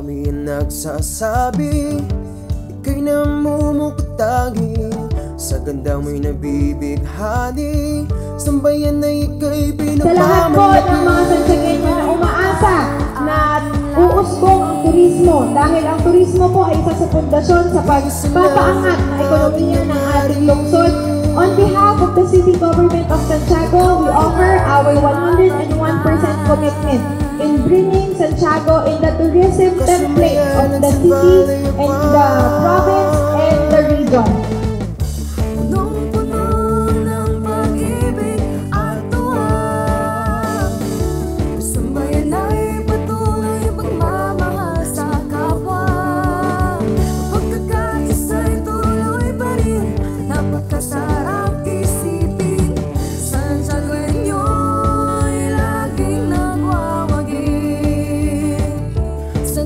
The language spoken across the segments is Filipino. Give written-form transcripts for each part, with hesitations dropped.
Marami ang nagsasabi ika'y namumuktangi sa ganda mo'y nabibighani, sambayan na ika'y pinagmamalaki. Sa lahat po ng mga Santiagueño na umaasa na uusbong ang turismo, dahil ang turismo po ay isa sa pundasyon sa pagpapaangat na ekonomiya ng ating lungsod. On behalf of the City Government of Santiago, we offer our 101% commitment in bringing Santiago in the tourism template of the city and the province and the region.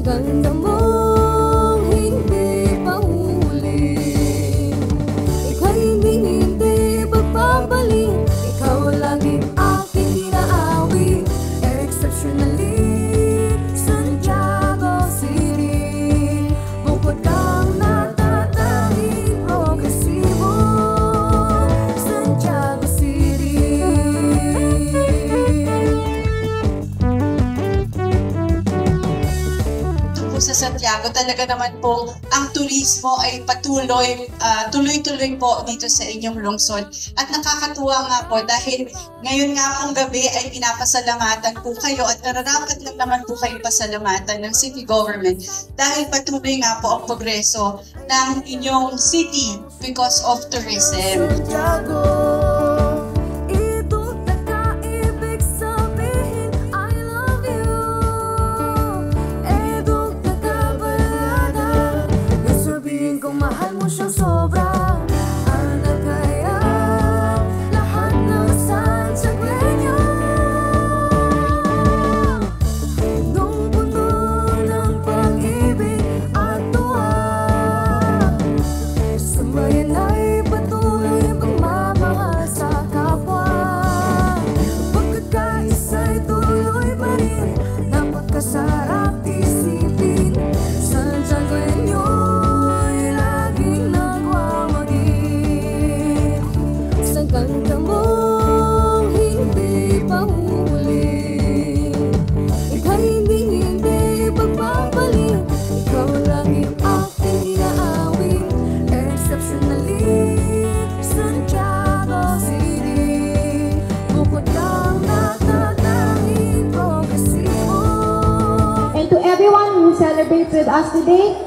Ganda mong hindi pahuli, ika'y hindi pagpapalik, ikaw laging aking inaawi. Exceptionally, Santiago City, bukod kang natatanging progresibo, Santiago City. Sa Santiago, talaga naman po ang turismo ay tuloy-tuloy po dito sa inyong lungsod. At nakakatuwa nga po dahil ngayon nga pong gabi ay pinapasalamatan po kayo at nararapat lang naman po kayo pasalamatan ng city government dahil patuloy nga po ang progreso ng inyong city because of tourism. Mahal mo siyang sobra, ano kaya lahat ng Santiagueño? Nung puno ng pag-ibig at tuwa, sambayan ay patuloy pagmamahal sa kapwa. Pagkakaisa'y tuloy pa rin, napakasarap isipin, Santiagueño. Ganda mong hindi pahuli, ika'y hindi pagpapalik, ikaw laging aking inaawi. Exceptionally, Santiago City, bukod kang natatanging progresibo. And to everyone who celebrates with us today,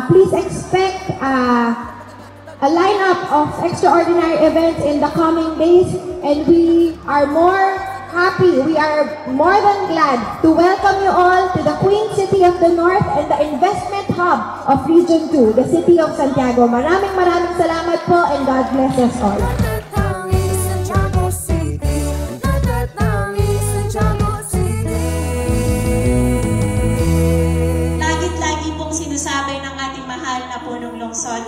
please expect a lineup of extraordinary events in the coming days, and we are more than glad to welcome you all to the Queen City of the North and the investment hub of Region 2, the City of Santiago. Maraming salamat po, and God bless us all. Lagi pong sinasabi ng ating mahal na punong lungsod,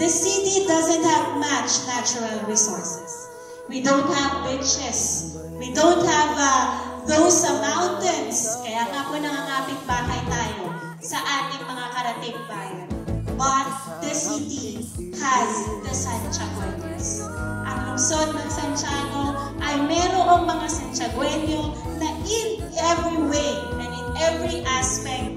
the city doesn't have much natural resources. We don't have beaches. We don't have those mountains. Kaya nga po nangangapit bahay tayo sa ating mga karatig bayan. But the city has the Santiagueños. Ang lungsod ng Santiago ay merong mga Santiagueño na in every way and in every aspect